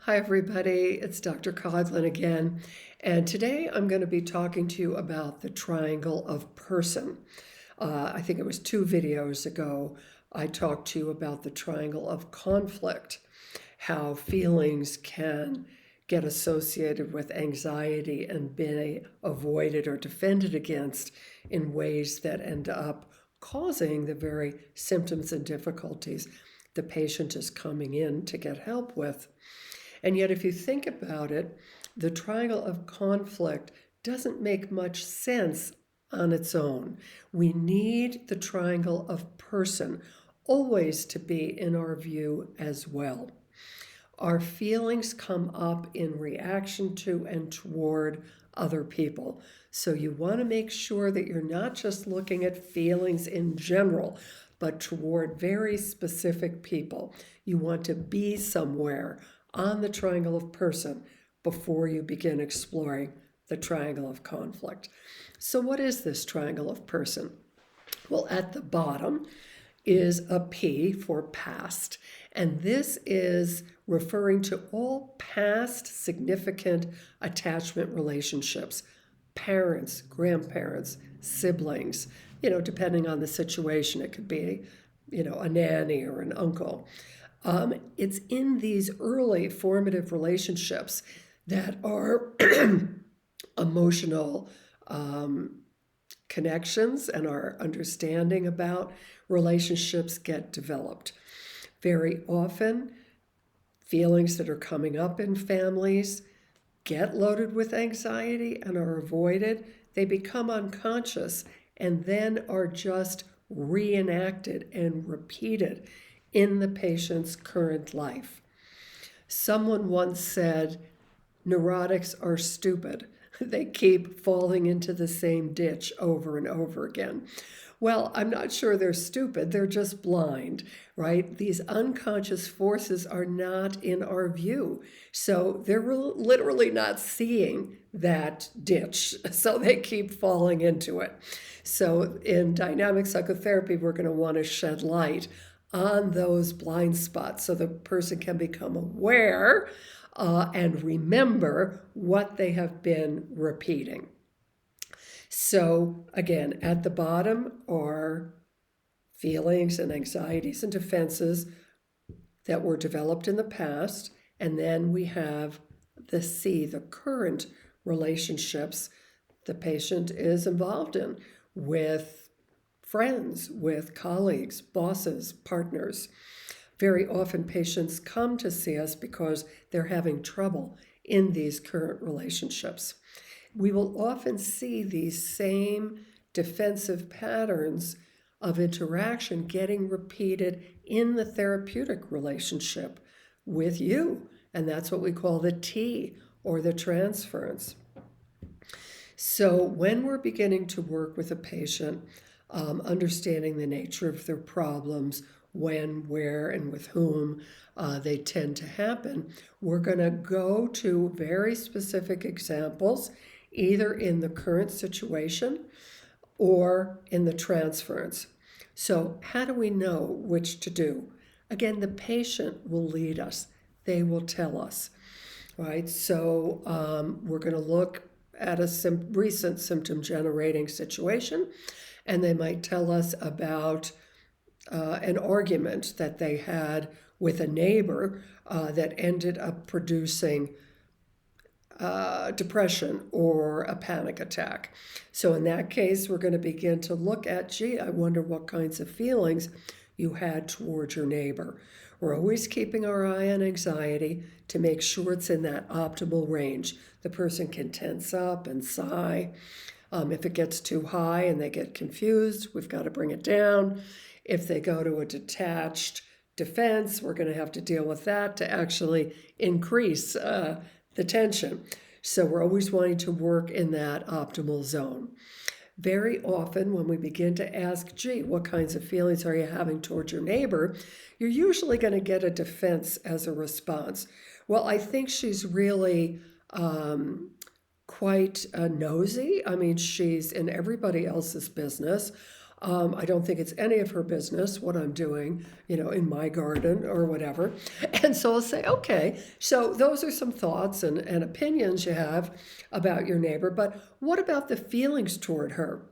Hi, everybody. It's Dr. Coglin again. And today I'm going to be talking to you about the triangle of person. I think it was 2 videos ago, I talked to you about the triangle of conflict, how feelings can get associated with anxiety and be avoided or defended against in ways that end up causing the very symptoms and difficulties the patient is coming in to get help with. And yet, if you think about it, the triangle of conflict doesn't make much sense on its own. We need the triangle of person always to be in our view as well. Our feelings come up in reaction to and toward other people. So you want to make sure that you're not just looking at feelings in general, but toward very specific people. You want to be somewhere on the triangle of person before you begin exploring the triangle of conflict. So, what is this triangle of person? Well, at the bottom is a P for past, and this is referring to all past significant attachment relationships, parents, grandparents, siblings, depending on the situation. It could be, a nanny or an uncle. It's in these early formative relationships that are emotional connections and our understanding about relationships get developed. Very often, feelings that are coming up in families get loaded with anxiety and are avoided. They become unconscious and then are just reenacted and repeated in the patient's current life. Someone once said, neurotics are stupid. They keep falling into the same ditch over and over again. Well, I'm not sure they're stupid, they're just blind, right? These unconscious forces are not in our view. So they're literally not seeing that ditch, so they keep falling into it. So in dynamic psychotherapy, we're going to want to shed light on those blind spots so the person can become aware and remember what they have been repeating. So again, at the bottom are feelings and anxieties and defenses that were developed in the past. And then we have the C, the current relationships the patient is involved in with friends, with colleagues, bosses, partners. Very often patients come to see us because they're having trouble in these current relationships. We will often see these same defensive patterns of interaction getting repeated in the therapeutic relationship with you. And that's what we call the T, or the transference. So when we're beginning to work with a patient, understanding the nature of their problems, when, where, and with whom they tend to happen, we're going to go to very specific examples, either in the current situation or in the transference. So how do we know which to do? Again, the patient will lead us. They will tell us, right? So we're going to look at a recent symptom generating situation, and they might tell us about an argument that they had with a neighbor that ended up producing depression or a panic attack. So in that case, we're going to begin to look at, gee, I wonder what kinds of feelings you had towards your neighbor. We're always keeping our eye on anxiety to make sure it's in that optimal range. The person can tense up and sigh. If it gets too high and they get confused, we've got to bring it down. If they go to a detached defense, we're going to have to deal with that to actually increase the tension. So we're always wanting to work in that optimal zone. Very often when we begin to ask, gee, what kinds of feelings are you having towards your neighbor? You're usually going to get a defense as a response. Well, I think she's really quite nosy. I mean, she's in everybody else's business. I don't think it's any of her business what I'm doing, in my garden or whatever. And so I'll say, okay, so those are some thoughts and opinions you have about your neighbor, but what about the feelings toward her?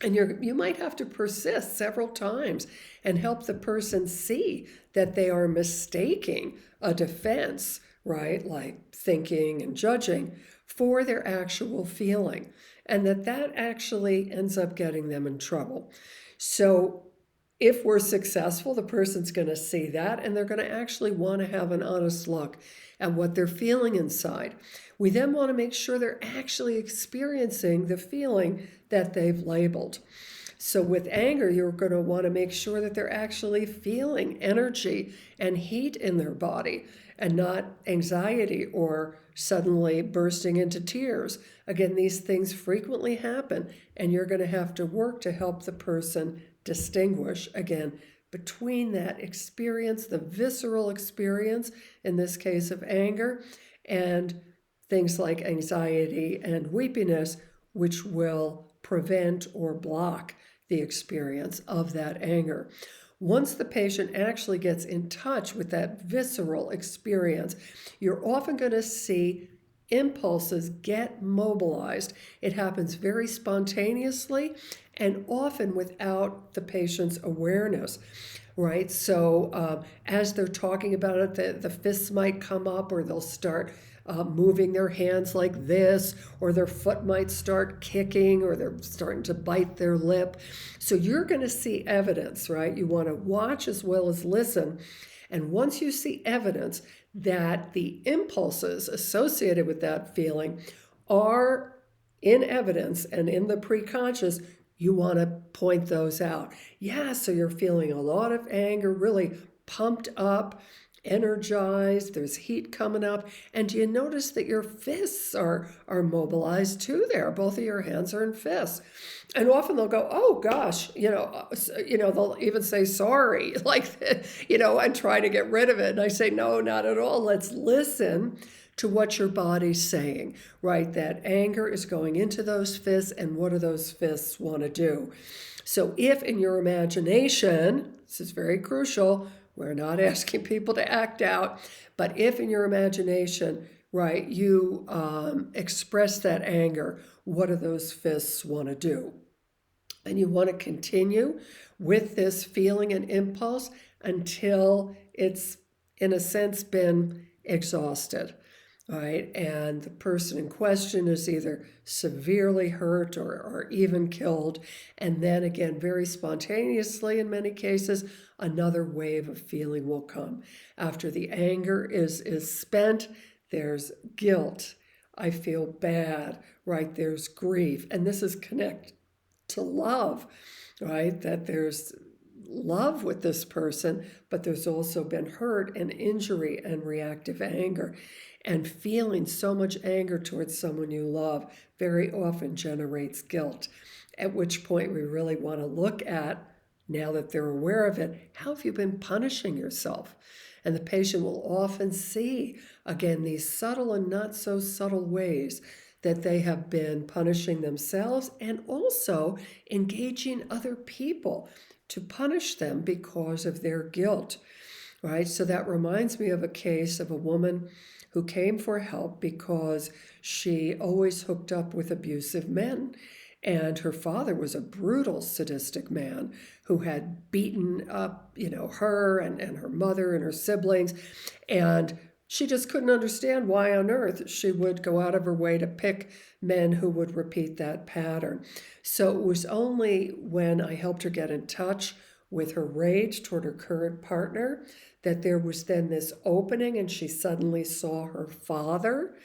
And you might have to persist several times and help the person see that they are mistaking a defense, right? Like thinking and judging for their actual feeling. And that actually ends up getting them in trouble. So if we're successful, the person's going to see that and they're going to actually want to have an honest look at what they're feeling inside. We then want to make sure they're actually experiencing the feeling that they've labeled. So with anger, you're going to want to make sure that they're actually feeling energy and heat in their body and not anxiety or suddenly bursting into tears. Again, these things frequently happen, and you're going to have to work to help the person distinguish, again, between that experience, the visceral experience, in this case of anger, and things like anxiety and weepiness, which will prevent or block the experience of that anger. Once the patient actually gets in touch with that visceral experience, you're often going to see impulses get mobilized. It happens very spontaneously and often without the patient's awareness, right? So as they're talking about it, the fists might come up, or they'll start moving their hands like this, or their foot might start kicking, or they're starting to bite their lip. So you're going to see evidence, right? You want to watch as well as listen. And once you see evidence that the impulses associated with that feeling are in evidence and in the preconscious, you want to point those out. Yeah, so you're feeling a lot of anger, really pumped up, energized, there's heat coming up, and do you notice that your fists are mobilized too there? Both of your hands are in fists. And often they'll go, oh gosh, they'll even say sorry, like, and try to get rid of it. And I say, no, not at all. Let's listen to what your body's saying, right? That anger is going into those fists, and what do those fists want to do? So if in your imagination, this is very crucial, we're not asking people to act out, but if in your imagination, right, you express that anger, what do those fists want to do? And you want to continue with this feeling and impulse until it's, in a sense, been exhausted, right? And the person in question is either severely hurt or even killed. And then again, very spontaneously in many cases, another wave of feeling will come. After the anger is spent, there's guilt. I feel bad, right? There's grief. And this is connected to love, right? That there's love with this person, but there's also been hurt and injury and reactive anger. And feeling so much anger towards someone you love very often generates guilt, at which point we really want to look at, now that they're aware of it, how have you been punishing yourself? And the patient will often see, again, these subtle and not so subtle ways that they have been punishing themselves and also engaging other people to punish them because of their guilt, right? So that reminds me of a case of a woman who came for help because she always hooked up with abusive men. And her father was a brutal, sadistic man who had beaten up, her and her mother and her siblings. And she just couldn't understand why on earth she would go out of her way to pick men who would repeat that pattern. So it was only when I helped her get in touch with her rage toward her current partner that there was then this opening, and she suddenly saw her father.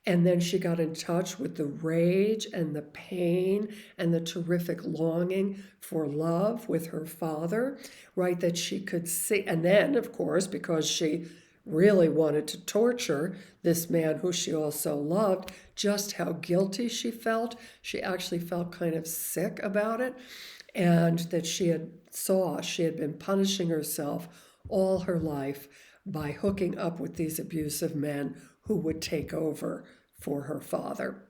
And then she got in touch with the rage and the pain and the terrific longing for love with her father, right? That she could see. And then, of course, because she really wanted to torture this man who she also loved, just how guilty she felt. She actually felt kind of sick about it, and that she had been punishing herself all her life by hooking up with these abusive men who would take over for her father.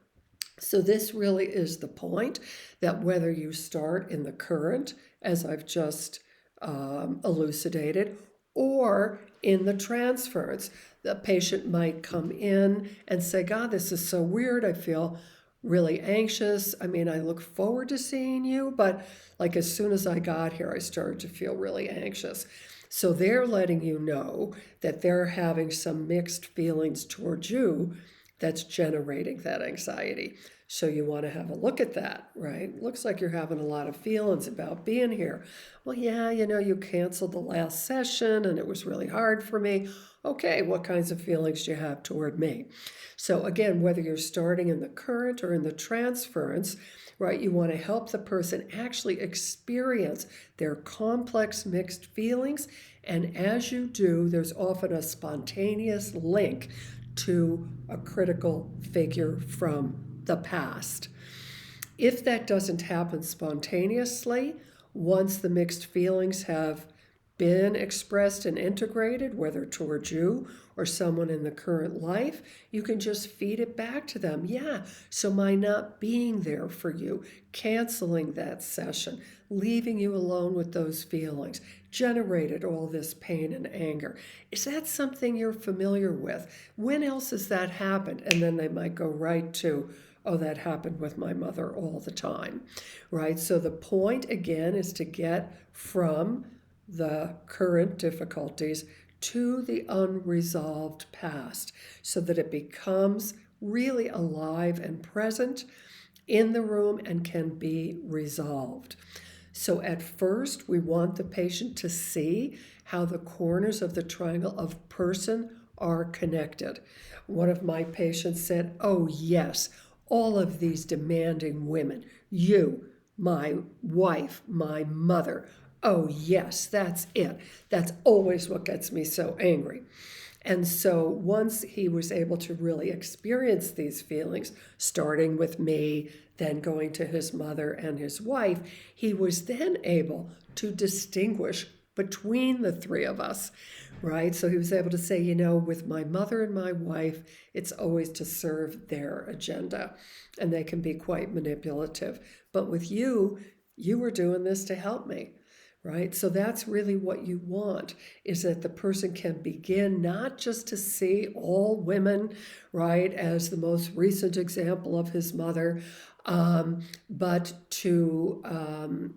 So this really is the point, that whether you start in the current, as I've just elucidated, or in the transference, the patient might come in and say, God, this is so weird. I feel really anxious. I mean, I look forward to seeing you, but like as soon as I got here, I started to feel really anxious. So they're letting you know that they're having some mixed feelings towards you that's generating that anxiety. So you want to have a look at that, right? Looks like you're having a lot of feelings about being here. Well, yeah, you canceled the last session and it was really hard for me. Okay, what kinds of feelings do you have toward me? So again, whether you're starting in the current or in the transference, right, you want to help the person actually experience their complex mixed feelings. And as you do, there's often a spontaneous link to a critical figure from the past. If that doesn't happen spontaneously, once the mixed feelings have been expressed and integrated, whether towards you or someone in the current life, you can just feed it back to them. Yeah, so my not being there for you, canceling that session, leaving you alone with those feelings, generated all this pain and anger. Is that something you're familiar with? When else has that happened? And then they might go right to, oh, that happened with my mother all the time, right? So the point again is to get from the current difficulties to the unresolved past so that it becomes really alive and present in the room and can be resolved. So at first, we want the patient to see how the corners of the triangle of person are connected. One of my patients said, oh, yes, all of these demanding women, you, my wife, my mother. Oh, yes, that's it. That's always what gets me so angry. And so once he was able to really experience these feelings, starting with me, then going to his mother and his wife, he was then able to distinguish between the three of us, right? So he was able to say, with my mother and my wife, it's always to serve their agenda, and they can be quite manipulative. But with you, you were doing this to help me, right? So that's really what you want, is that the person can begin not just to see all women, right, as the most recent example of his mother, but to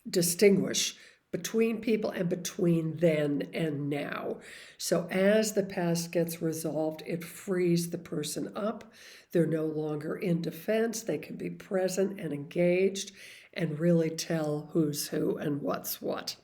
distinguish between people and between then and now. So as the past gets resolved, it frees the person up. They're no longer in defense. They can be present and engaged and really tell who's who and what's what.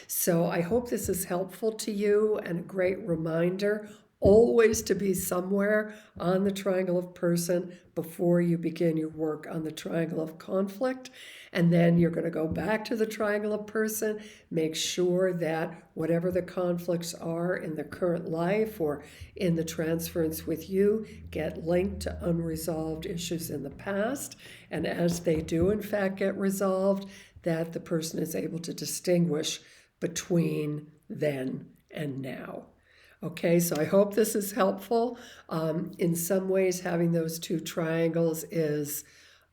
So I hope this is helpful to you and a great reminder always to be somewhere on the triangle of person before you begin your work on the triangle of conflict. And then you're going to go back to the triangle of person, make sure that whatever the conflicts are in the current life or in the transference with you get linked to unresolved issues in the past. And as they do in fact get resolved, that the person is able to distinguish between then and now. Okay, so I hope this is helpful. In some ways, having those two triangles is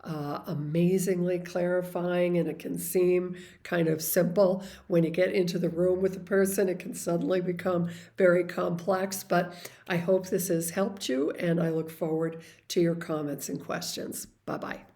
amazingly clarifying, and it can seem kind of simple. When you get into the room with a person, it can suddenly become very complex, but I hope this has helped you, and I look forward to your comments and questions. Bye-bye.